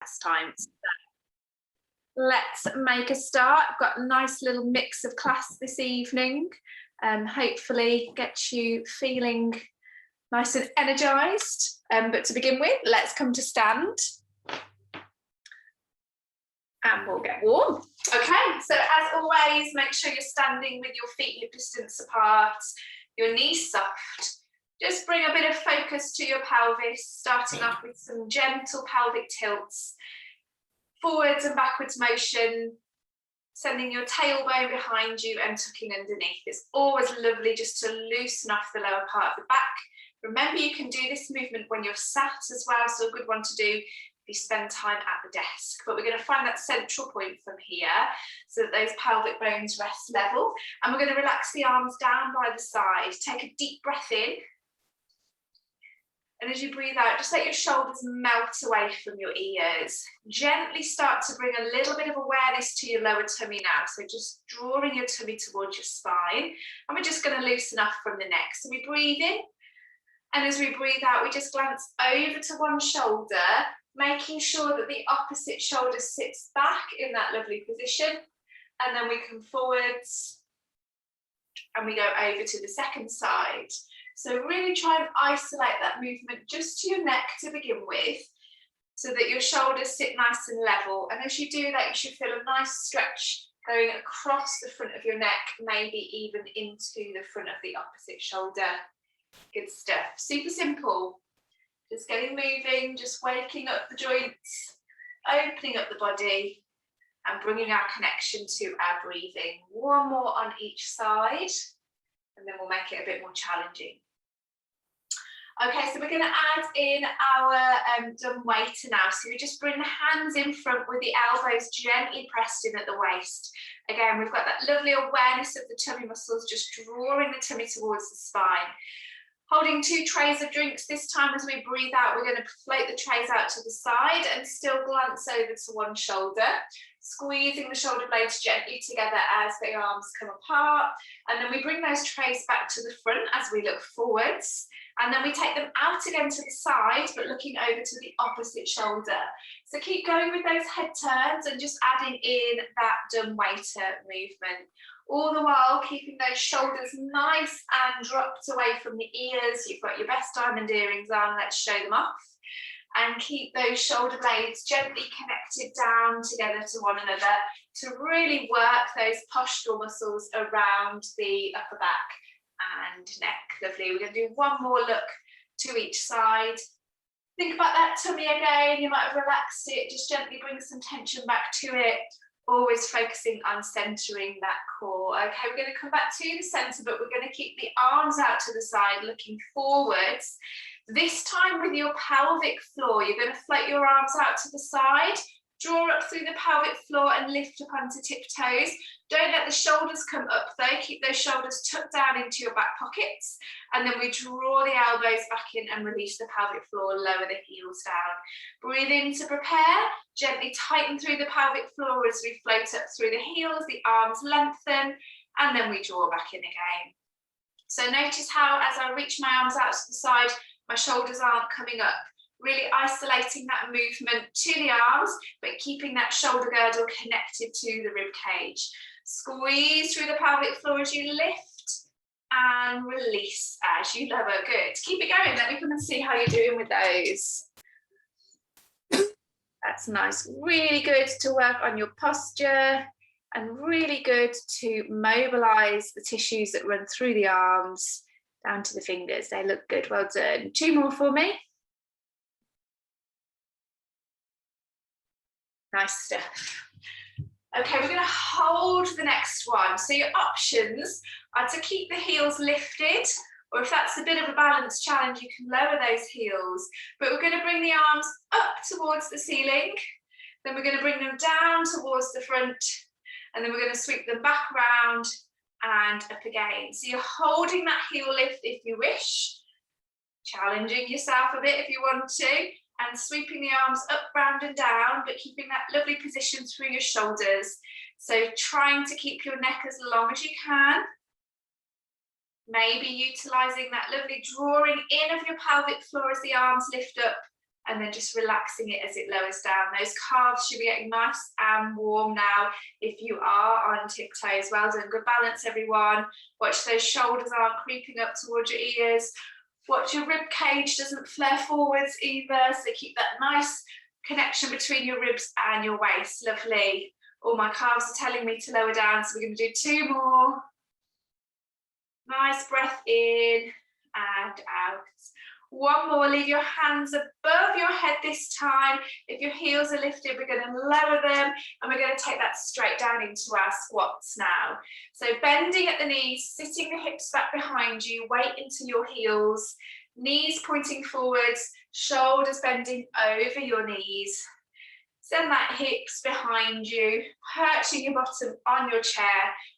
last time. So let's make a start. I've got a nice little mix of class this evening. Hopefully get you feeling nice and energized. But to begin with, let's come to stand. And we'll get warm. Okay, so as always, make sure you're standing with your feet hip distance apart, your knees soft. Just bring a bit of focus to your pelvis, starting off with some gentle pelvic tilts, forwards and backwards motion, sending your tailbone behind you and tucking underneath. It's always lovely just to loosen off the lower part of the back. Remember, you can do this movement when you're sat as well, so a good one to do if you spend time at the desk. But we're going to find that central point from here so that those pelvic bones rest level. And we're going to relax the arms down by the side. Take a deep breath in. And as you breathe out, just let your shoulders melt away from your ears. Gently start to bring a little bit of awareness to your lower tummy now. So just drawing your tummy towards your spine. And we're just going to loosen up from the neck. So we breathe in. And as we breathe out, we just glance over to one shoulder, making sure that the opposite shoulder sits back in that lovely position. And then we come forwards and we go over to the second side. So really try and isolate that movement just to your neck to begin with, so that your shoulders sit nice and level. And as you do that, you should feel a nice stretch going across the front of your neck, maybe even into the front of the opposite shoulder. Good stuff. Super simple. Just getting moving, just waking up the joints, opening up the body, and bringing our connection to our breathing. One more on each side, and then we'll make it a bit more challenging. Okay, so we're going to add in our dumb waiter now. So we just bring the hands in front with the elbows gently pressed in at the waist. Again, we've got that lovely awareness of the tummy muscles, just drawing the tummy towards the spine. Holding 2 trays of drinks. This time as we breathe out, we're going to float the trays out to the side and still glance over to one shoulder, squeezing the shoulder blades gently together as the arms come apart. And then we bring those trays back to the front as we look forwards. And then we take them out again to the side, but looking over to the opposite shoulder. So keep going with those head turns and just adding in that dumb waiter movement. All the while keeping those shoulders nice and dropped away from the ears. You've got your best diamond earrings on, let's show them off. And keep those shoulder blades gently connected down together to one another to really work those postural muscles around the upper back and neck. Lovely. We're going to do one more look to each side. Think about that tummy again. You might have relaxed it. Just gently bring some tension back to it. Always focusing on centering that core. Okay, we're going to come back to the center, but we're going to keep the arms out to the side, looking forwards. This time with your pelvic floor, you're going to float your arms out to the side, draw up through the pelvic floor and lift up onto tiptoes. Don't let the shoulders come up though. Keep those shoulders tucked down into your back pockets. And then we draw the elbows back in and release the pelvic floor, lower the heels down. Breathe in to prepare. Gently tighten through the pelvic floor as we float up through the heels, the arms lengthen, and then we draw back in again. So notice how as I reach my arms out to the side, my shoulders aren't coming up. Really isolating that movement to the arms, but keeping that shoulder girdle connected to the rib cage. Squeeze through the pelvic floor as you lift and release as you lower. Good. Keep it going. Let me come and see how you're doing with those. That's nice. Really good to work on your posture and really good to mobilize the tissues that run through the arms down to the fingers. They look good. Well done. 2 more for me. Nice stuff. Okay, we're going to hold the next one. So your options are to keep the heels lifted, or if that's a bit of a balance challenge, you can lower those heels. But we're going to bring the arms up towards the ceiling. Then we're going to bring them down towards the front. And then we're going to sweep them back around and up again. So you're holding that heel lift if you wish, challenging yourself a bit if you want to, and sweeping the arms up, round and down, but keeping that lovely position through your shoulders. So trying to keep your neck as long as you can. Maybe utilising that lovely drawing in of your pelvic floor as the arms lift up, and then just relaxing it as it lowers down. Those calves should be getting nice and warm now if you are on tiptoes. Well done, good balance everyone. Watch those shoulders aren't creeping up towards your ears. Watch your rib cage doesn't flare forwards either, so keep that nice connection between your ribs and your waist. Lovely. All my calves are telling me to lower down, so we're going to do 2 more. Nice breath in and out. 1 more, leave your hands above your head this time. If your heels are lifted, we're going to lower them and we're going to take that straight down into our squats now. So bending at the knees, sitting the hips back behind you, weight into your heels, knees pointing forwards, shoulders bending over your knees. Send that hips behind you, perching your bottom on your chair,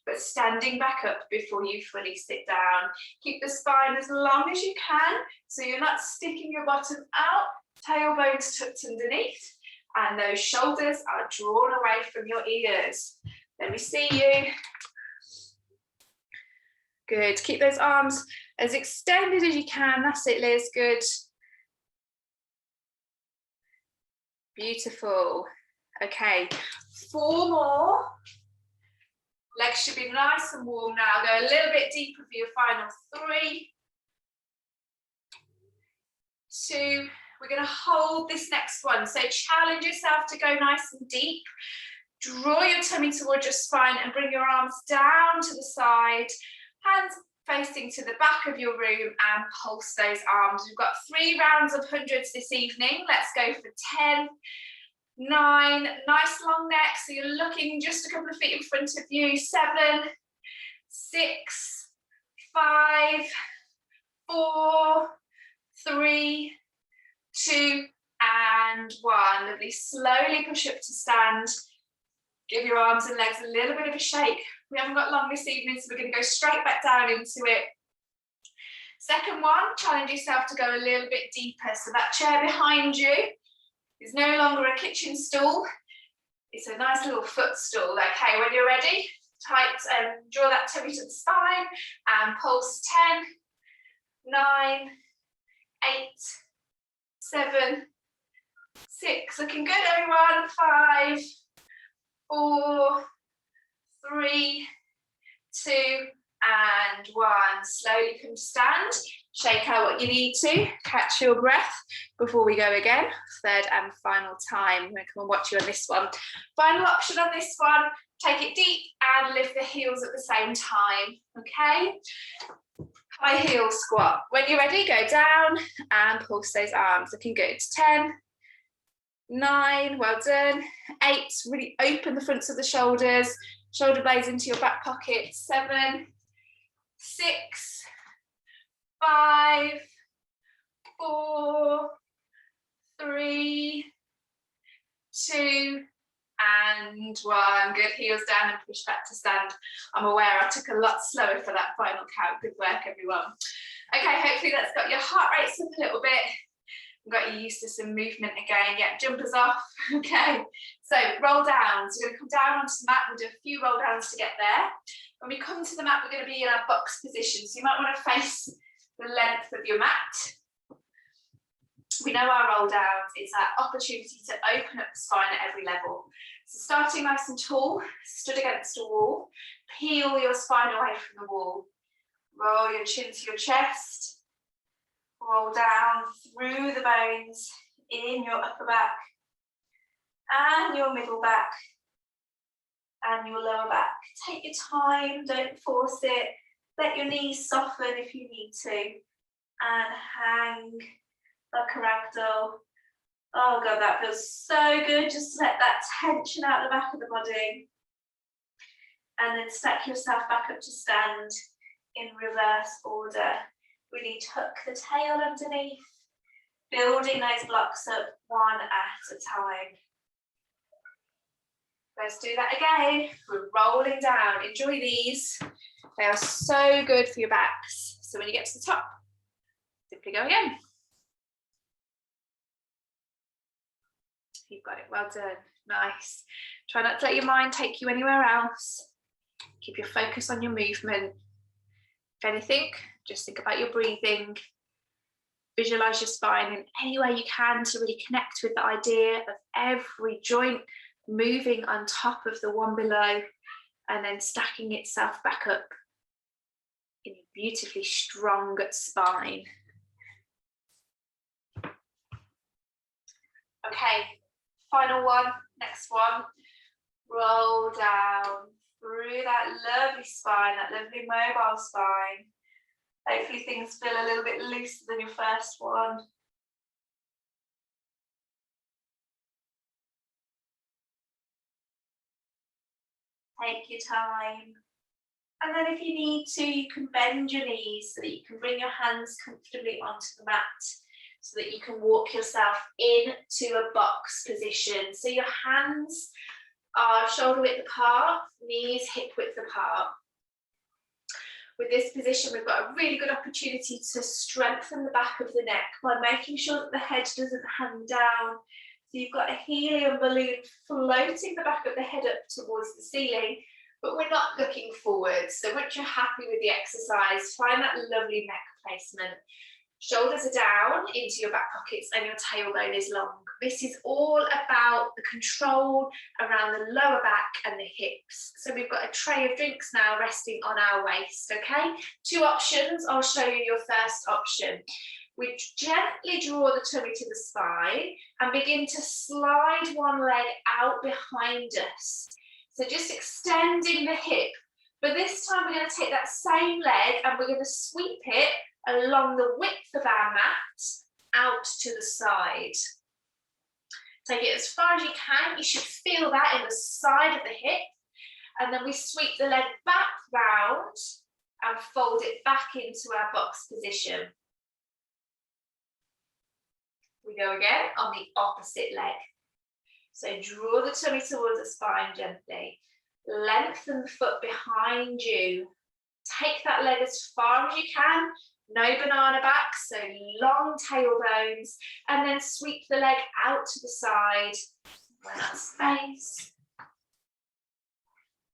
but standing back up before you fully sit down. Keep the spine as long as you can, so you're not sticking your bottom out, tailbones tucked underneath, and those shoulders are drawn away from your ears. Let me see you. Good, keep those arms as extended as you can. That's it, Liz, good. Beautiful. Okay, 4 more. Legs should be nice and warm now. Go a little bit deeper for your final 3, 2. We're going to hold this next one. So challenge yourself to go nice and deep. Draw your tummy towards your spine and bring your arms down to the side. Hands facing to the back of your room and pulse those arms. We've got 3 rounds of hundreds this evening. Let's go for 10, 9, nice long neck, so you're looking just a couple of feet in front of you. 7, 6, 5, 4, 3, 2, and 1. Lovely. Slowly push up to stand. Give your arms and legs a little bit of a shake. We haven't got long this evening, so we're going to go straight back down into it. Second one, challenge yourself to go a little bit deeper. So that chair behind you is no longer a kitchen stool. It's a nice little footstool. Okay, when you're ready, draw that tummy to the spine and pulse 10, 9, 8, 7, 6. Looking good, everyone. 5, 4, 3, 2, and 1. Slowly come to stand. Shake out what you need to. Catch your breath before we go again. 3rd and final time. I'm going to come and watch you on this one. Final option on this one. Take it deep and lift the heels at the same time. Okay? High heel squat. When you're ready, go down and pulse those arms. Looking good. 10, 9, well done. 8, really open the fronts of the shoulders. Shoulder blades into your back pocket. 7, 6, 5, 4, 3, 2, and 1. Good, heels down and push back to stand. I'm aware I took a lot slower for that final count. Good work, everyone. Okay, hopefully that's got your heart rates up a little bit. Got you used to some movement again. Yeah, jumpers off. Okay, so roll down. So we're going to come down onto the mat. We'll do a few roll downs to get there. When we come to the mat, we're going to be in our box position. So you might want to face the length of your mat. We know our roll downs. It's that opportunity to open up the spine at every level. So starting nice and tall, stood against a wall. Peel your spine away from the wall. Roll your chin to your chest. Roll down through the bones in your upper back and your middle back and your lower back. Take your time, don't force it. Let your knees soften if you need to. And hang like a ragdoll. Oh God, that feels so good. Just let that tension out the back of the body. And then stack yourself back up to stand in reverse order. Really tuck the tail underneath, building those blocks up one at a time. Let's do that again. We're rolling down. Enjoy these. They are so good for your backs. So when you get to the top, simply go again. You've got it. Well done. Nice. Try not to let your mind take you anywhere else. Keep your focus on your movement. If anything, just think about your breathing. Visualize your spine in any way you can to really connect with the idea of every joint moving on top of the one below and then stacking itself back up in a beautifully strong spine. Okay, final one, next one. Roll down through that lovely spine, that lovely mobile spine. Hopefully things feel a little bit looser than your first one. Take your time. And then if you need to, you can bend your knees so that you can bring your hands comfortably onto the mat, so that you can walk yourself into a box position. So your hands are shoulder width apart, knees hip width apart. With this position, we've got a really good opportunity to strengthen the back of the neck by making sure that the head doesn't hang down. So you've got a helium balloon floating the back of the head up towards the ceiling, but we're not looking forward. So once you're happy with the exercise, find that lovely neck placement. Shoulders are down into your back pockets and your tailbone is long. This is all about the control around the lower back and the hips. So we've got a tray of drinks now resting on our waist, okay? Two options, I'll show you your first option. We gently draw the tummy to the spine and begin to slide one leg out behind us. So just extending the hip. But this time we're going to take that same leg and we're going to sweep it along the width of our mat out to the side. Take it as far as you can. You should feel that in the side of the hip. And then we sweep the leg back round and fold it back into our box position. We go again on the opposite leg. So draw the tummy towards the spine gently. Lengthen the foot behind you. Take that leg as far as you can. No banana back, so long tailbones. And then sweep the leg out to the side. Run out space.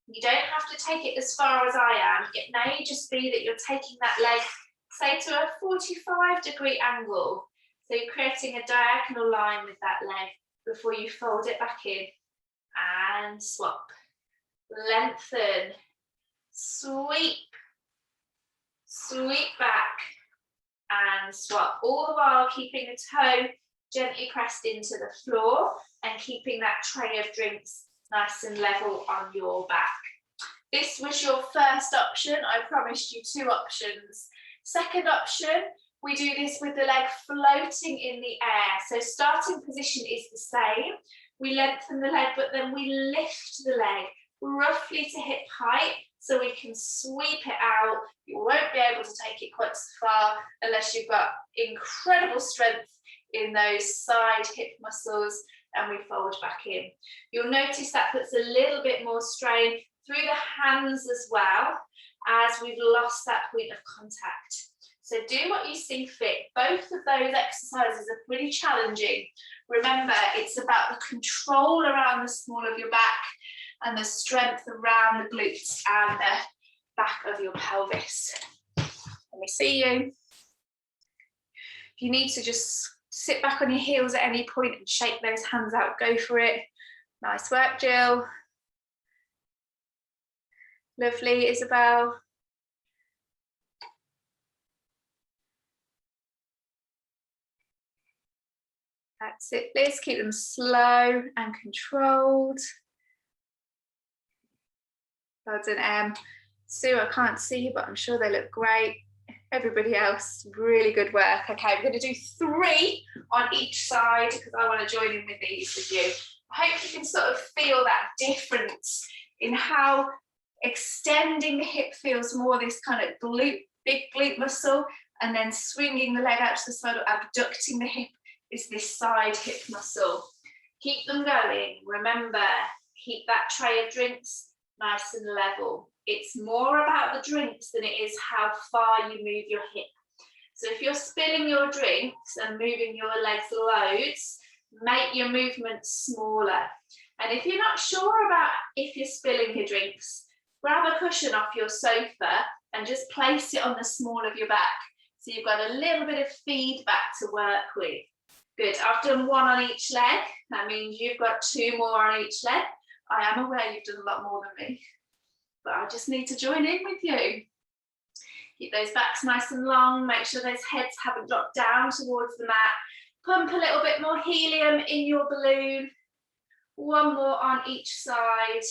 You don't have to take it as far as I am. It may just be that you're taking that leg, say, to a 45-degree angle. So you're creating a diagonal line with that leg before you fold it back in. And swap. Lengthen. Sweep. Sweep back. And swap. All the while keeping the toe gently pressed into the floor and keeping that tray of drinks nice and level on your back. This was your first option. I promised you two options. Second option, we do this with the leg floating in the air. So starting position is the same. We lengthen the leg, but then we lift the leg roughly to hip height so we can sweep it out. You won't be able to take it quite so far unless you've got incredible strength in those side hip muscles, and we fold back in. You'll notice that puts a little bit more strain through the hands as well, as we've lost that point of contact. So do what you see fit. Both of those exercises are pretty challenging. Remember, it's about the control around the small of your back and the strength around the glutes and the back of your pelvis. Let me see you. If you need to just sit back on your heels at any point and shake those hands out, go for it. Nice work, Jill. Lovely, Isabel. That's it, Liz. Keep them slow and controlled. Well done, Sue, I can't see you, but I'm sure they look great. Everybody else, really good work. Okay, we're going to do 3 on each side because I want to join in with these with you. I hope you can sort of feel that difference in how extending the hip feels more this kind of glute, big glute muscle, and then swinging the leg out to the side or abducting the hip is this side hip muscle. Keep them going. Remember, keep that tray of drinks nice and level. It's more about the drinks than it is how far you move your hip. So if you're spilling your drinks and moving your legs loads, make your movements smaller. And if you're not sure about if you're spilling your drinks, grab a cushion off your sofa and just place it on the small of your back So you've got a little bit of feedback to work with. Good, I've done one on each leg. That means you've got 2 more on each leg. I am aware you've done a lot more than me, but I just need to join in with you. Keep those backs nice and long. Make sure those heads haven't dropped down towards the mat. Pump a little bit more helium in your balloon. 1 more on each side.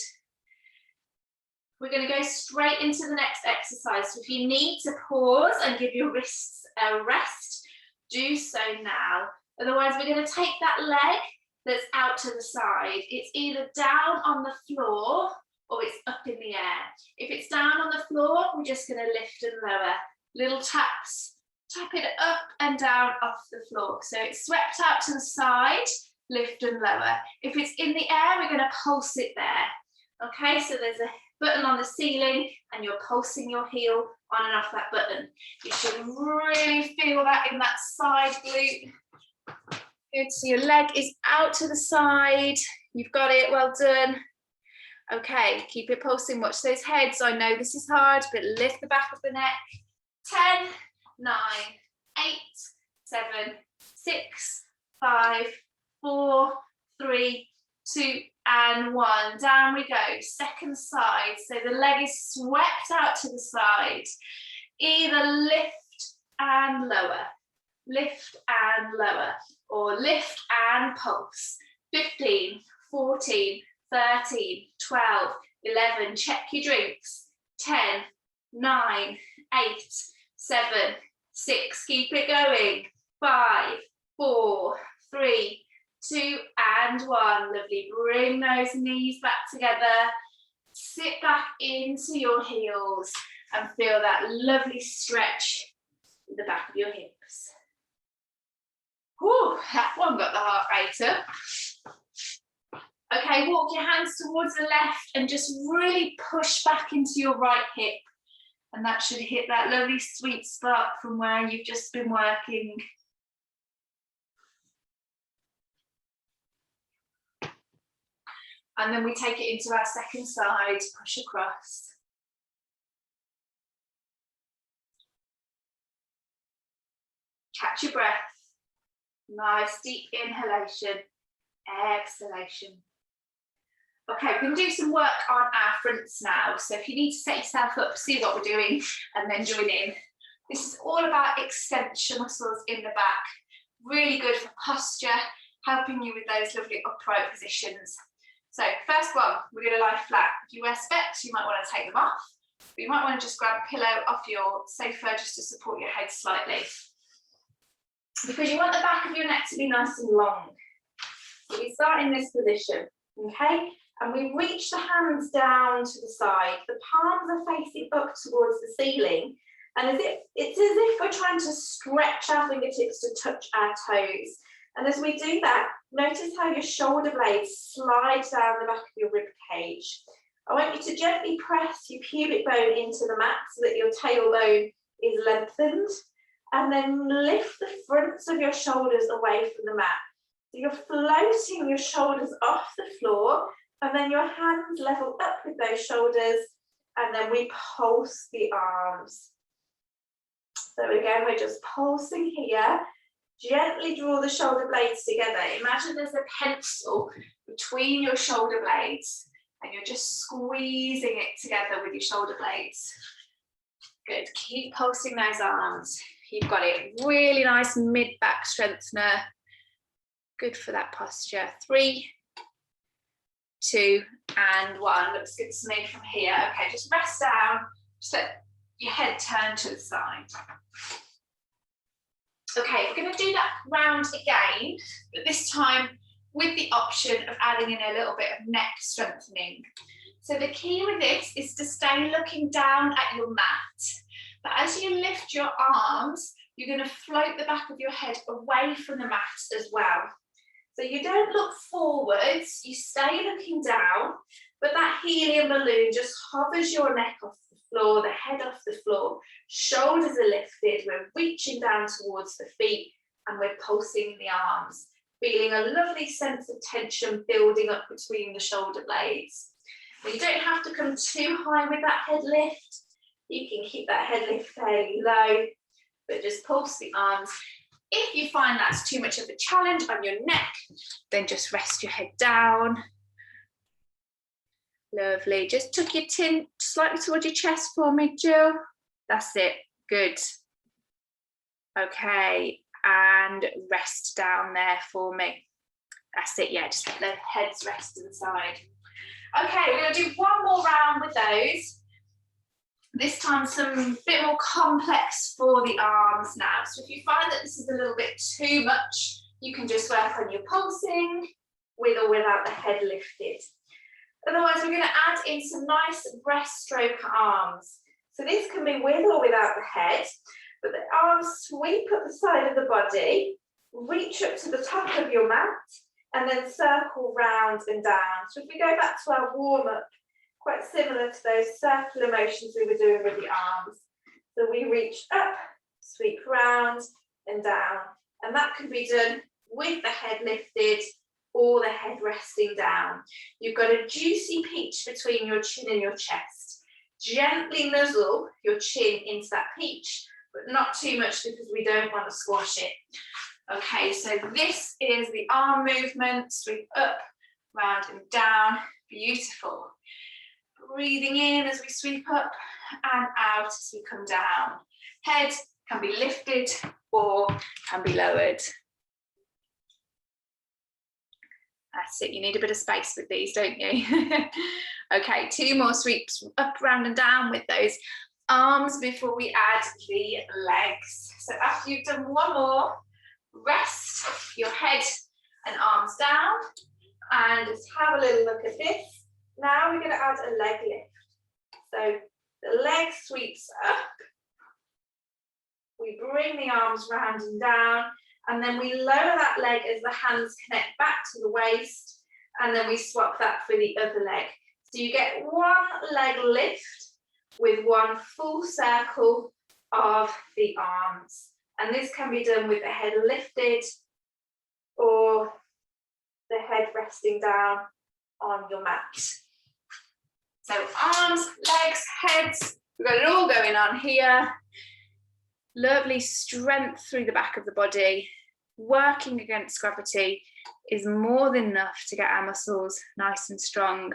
We're going to go straight into the next exercise. So if you need to pause and give your wrists a rest, do so now. Otherwise, we're going to take that leg that's out to the side. It's either down on the floor or it's up in the air. If it's down on the floor, we're just going to lift and lower. Little taps, tap it up and down off the floor. So it's swept out to the side, lift and lower. If it's in the air, we're going to pulse it there. Okay, so there's a button on the ceiling and you're pulsing your heel on and off that button. You should really feel that in that side glute. Good, so your leg is out to the side. You've got it, well done. Okay, keep it pulsing, watch those heads. I know this is hard, but lift the back of the neck. 10, 9, 8, 7, 6, 5, 4, 3, 2, and 1. Down we go, second side. So the leg is swept out to the side. Either lift and lower, lift and lower, or lift and pulse. 15, 14, 13, 12, 11, check your drinks. 10, 9, 8, 7, 6, keep it going. 5, 4, 3, 2, and 1. Lovely, bring those knees back together. Sit back into your heels and feel that lovely stretch in the back of your hips. Whew, that one got the heart rate up. Okay, walk your hands towards the left and just really push back into your right hip. And that should hit that lovely sweet spot from where you've just been working. And then we take it into our second side, push across. Catch your breath. Nice deep inhalation, exhalation. Okay, we're going to do some work on our fronts now. So if you need to set yourself up, see what we're doing, and then join in. This is all about extension muscles in the back. Really good for posture, helping you with those lovely upright positions. So first one, we're going to lie flat. If you wear specs, you might want to take them off. But you might want to just grab a pillow off your sofa just to support your head slightly. Because you want the back of your neck to be nice and long. So we start in this position, okay? And we reach the hands down to the side. The palms are facing up towards the ceiling. And it's as if we're trying to stretch our fingertips to touch our toes. And as we do that, notice how your shoulder blades slide down the back of your rib cage. I want you to gently press your pubic bone into the mat so that your tailbone is lengthened. And then lift the fronts of your shoulders away from the mat. So you're floating your shoulders off the floor, and then your hands level up with those shoulders, and then we pulse the arms. So again, we're just pulsing here. Gently draw the shoulder blades together. Imagine there's a pencil between your shoulder blades, and you're just squeezing it together with your shoulder blades. Good, keep pulsing those arms. You've got it, really nice mid-back strengthener. Good for that posture. 3, 2, and 1. Looks good to me from here. Okay, just rest down. Just let your head turn to the side. Okay, we're going to do that round again, but this time with the option of adding in a little bit of neck strengthening. So the key with this is to stay looking down at your mat. But as you lift your arms, you're going to float the back of your head away from the mat as well. So you don't look forwards, you stay looking down, but that helium balloon just hovers your neck off the floor, the head off the floor, shoulders are lifted, we're reaching down towards the feet, and we're pulsing the arms, feeling a lovely sense of tension building up between the shoulder blades. Now, you don't have to come too high with that head lift. You can keep that head lift fairly low. but just pulse the arms. If you find that's too much of a challenge on your neck, then just rest your head down. Lovely. Just tuck your chin slightly towards your chest for me, Jill. That's it. Good. Okay, and rest down there for me. That's it, yeah, just let the heads rest inside. Okay, we're going to do one more round with those. This time some bit more complex for the arms now. So if you find that this is a little bit too much, you can just work on your pulsing with or without the head lifted. Otherwise, we're going to add in some nice breaststroke arms. So this can be with or without the head, but the arms sweep up the side of the body, reach up to the top of your mat, and then circle round and down. So if we go back to our warm-up, quite similar to those circular motions we were doing with the arms. So we reach up, sweep round and down, and that can be done with the head lifted or the head resting down. You've got a juicy peach between your chin and your chest. Gently nuzzle your chin into that peach, but not too much because we don't want to squash it. Okay, so this is the arm movement, sweep up, round and down, beautiful. Breathing in as we sweep up and out as we come down. Head can be lifted or can be lowered. That's it, you need a bit of space with these, don't you? Okay, 2 more sweeps up, round and down with those arms before we add the legs. So after you've done one more, rest your head and arms down and just have a little look at this. Now we're going to add a leg lift. So the leg sweeps up, we bring the arms round and down, and then we lower that leg as the hands connect back to the waist, and then we swap that for the other leg. So you get one leg lift with one full circle of the arms. And this can be done with the head lifted or the head resting down on your mat. So arms, legs, heads, we've got it all going on here. Lovely strength through the back of the body. Working against gravity is more than enough to get our muscles nice and strong.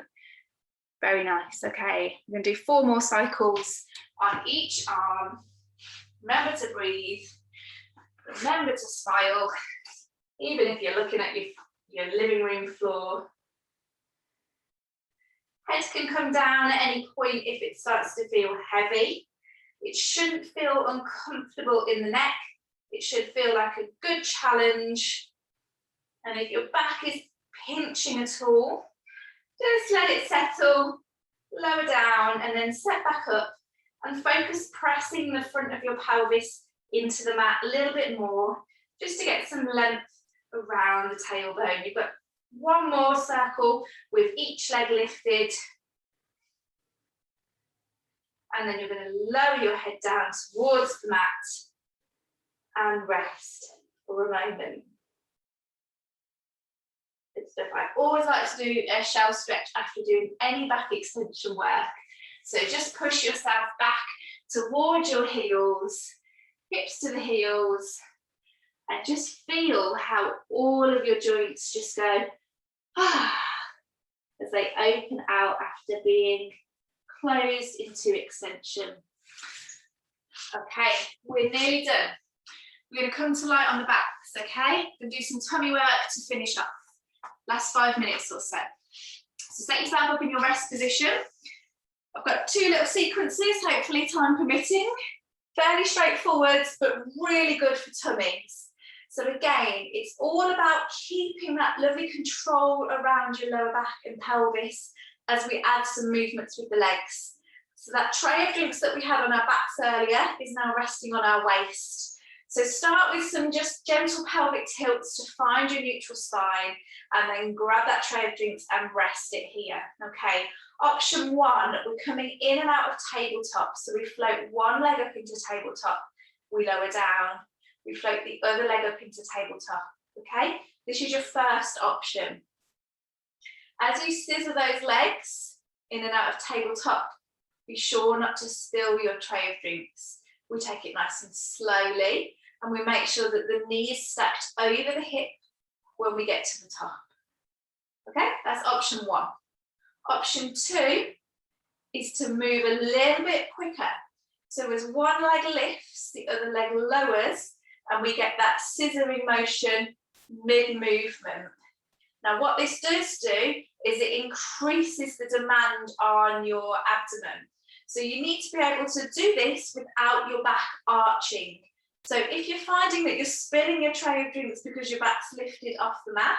Very nice. Okay, we're going to do 4 more cycles on each arm. Remember to breathe. Remember to smile, even if you're looking at your living room floor. Head can come down at any point if it starts to feel heavy. It shouldn't feel uncomfortable in the neck. It should feel like a good challenge. And if your back is pinching at all, just let it settle, lower down, and then set back up and focus pressing the front of your pelvis into the mat a little bit more, just to get some length around the tailbone. You've got 1 more circle with each leg lifted. And then you're going to lower your head down towards the mat and rest for a moment. Good stuff. I always like to do a shell stretch after doing any back extension work. So just push yourself back towards your heels, hips to the heels, and just feel how all of your joints just go as they open out after being closed into extension. Okay, we're nearly done. We're going to come to light on the backs, okay? We're going to do some tummy work to finish off. Last 5 minutes or so. So set yourself up in your rest position. I've got 2 little sequences, hopefully time permitting. Fairly straightforward, but really good for tummies. So again, it's all about keeping that lovely control around your lower back and pelvis as we add some movements with the legs. So that tray of drinks that we had on our backs earlier is now resting on our waist. So start with some just gentle pelvic tilts to find your neutral spine, and then grab that tray of drinks and rest it here. Okay, option 1, we're coming in and out of tabletop. So we float one leg up into tabletop, we lower down, we float the other leg up into tabletop. Okay, this is your first option. As you scissor those legs in and out of tabletop, be sure not to spill your tray of drinks. We take it nice and slowly, and we make sure that the knee is stacked over the hip when we get to the top. Okay, that's option one. Option two is to move a little bit quicker. So as one leg lifts, the other leg lowers, and we get that scissoring motion mid-movement. Now, what this does do is it increases the demand on your abdomen. So you need to be able to do this without your back arching. So if you're finding that you're spilling your tray of drinks because your back's lifted off the mat,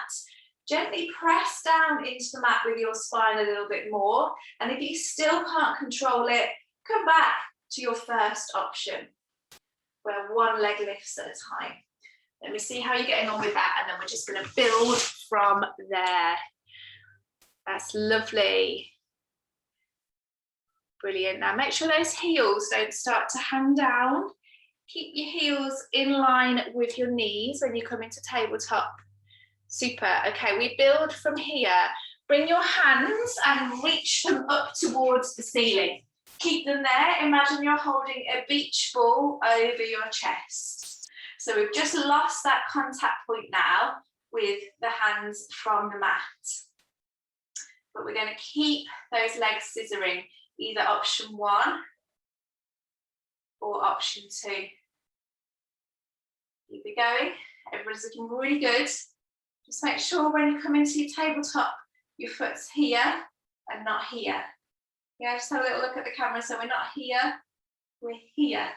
gently press down into the mat with your spine a little bit more. And if you still can't control it, come back to your first option, where one leg lifts at a time. Let me see how you're getting on with that, and then we're just going to build from there. That's lovely. Brilliant. Now make sure those heels don't start to hang down. Keep your heels in line with your knees when you come into tabletop. Super. Okay, we build from here. Bring your hands and reach them up towards the ceiling. Keep them there. Imagine you're holding a beach ball over your chest. So we've just lost that contact point now with the hands from the mat. But we're going to keep those legs scissoring, either option one or option two. Keep it going. Everyone's looking really good. Just make sure when you come into your tabletop, your foot's here and not here. Yeah, just have a little look at the camera. So we're not here, we're here.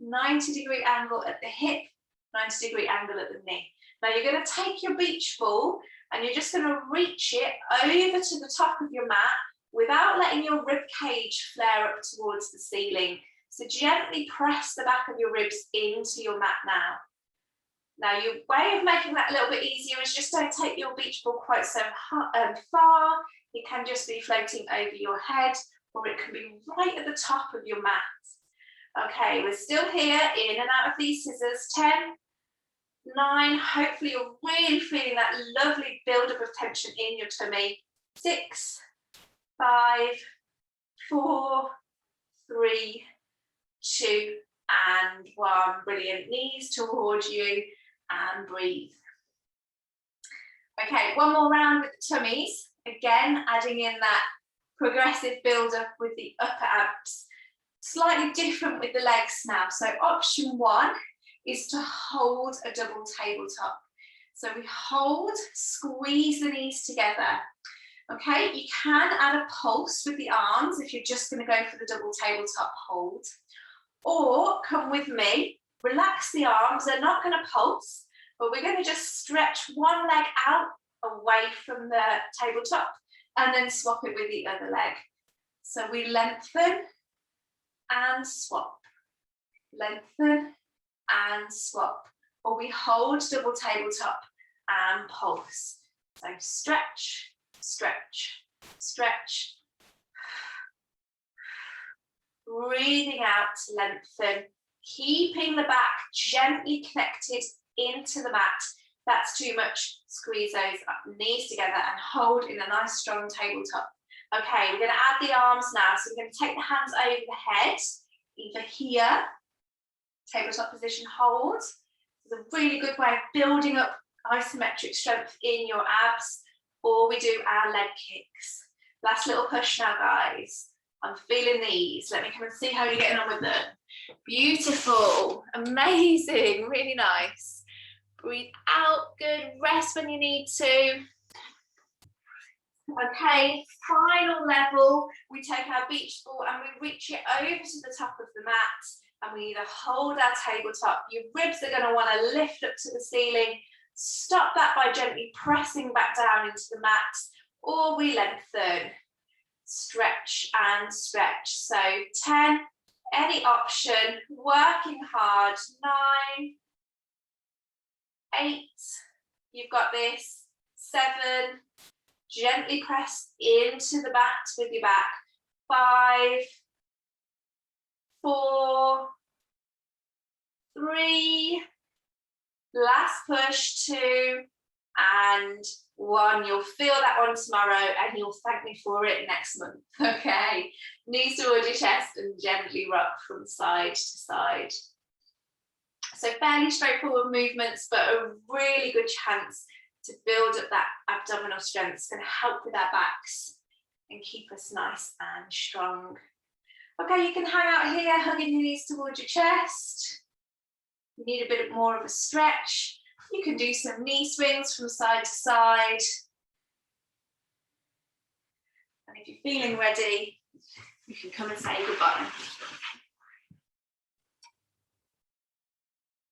90-degree angle at the hip, 90-degree angle at the knee. Now you're going to take your beach ball and you're just going to reach it over to the top of your mat without letting your rib cage flare up towards the ceiling. So gently press the back of your ribs into your mat now. Now your way of making that a little bit easier is just don't take your beach ball quite so far. It can just be floating over your head, or it can be right at the top of your mat. Okay, we're still here, in and out of these scissors. 10, 9, hopefully you're really feeling that lovely build-up of tension in your tummy. 6, 5, 4, 3, 2, and 1. Brilliant. Knees towards you and breathe. Okay, one more round with the tummies. Again, adding in that progressive build-up with the upper abs. Slightly different with the legs now. So option one is to hold a double tabletop. So we hold, squeeze the knees together. Okay, you can add a pulse with the arms if you're just going to go for the double tabletop hold. Or come with me, relax the arms, they're not going to pulse, but we're going to just stretch one leg out away from the tabletop and then swap it with the other leg. So we lengthen and swap, lengthen and swap, or we hold double tabletop and pulse. So stretch, stretch, stretch, breathing out to lengthen, keeping the back gently connected into the mat. That's too much, squeeze those knees together and hold in a nice strong tabletop. Okay, we're going to add the arms now. So we're going to take the hands over the head, either here, tabletop position hold. It's a really good way of building up isometric strength in your abs, or we do our leg kicks. Last little push now, guys. I'm feeling these. Let me come and see how you're getting on with them. Beautiful, amazing, really nice. Breathe out, good, rest when you need to. Okay, final level, we take our beach ball and we reach it over to the top of the mat and we either hold our tabletop, your ribs are going to want to lift up to the ceiling, stop that by gently pressing back down into the mat, or we lengthen, stretch and stretch. So 10, any option, working hard, 9, 8, you've got this, 7, gently press into the mat with your back, 5, 4, 3, last push, 2, and 1. You'll feel that one tomorrow and you'll thank me for it next month. Okay, knees towards your chest and gently rock from side to side. So fairly straightforward movements, but a really good chance to build up that abdominal strength. It's going to help with our backs and keep us nice and strong. Okay, you can hang out here, hugging your knees towards your chest. You need a bit more of a stretch. You can do some knee swings from side to side. And if you're feeling ready, you can come and say goodbye.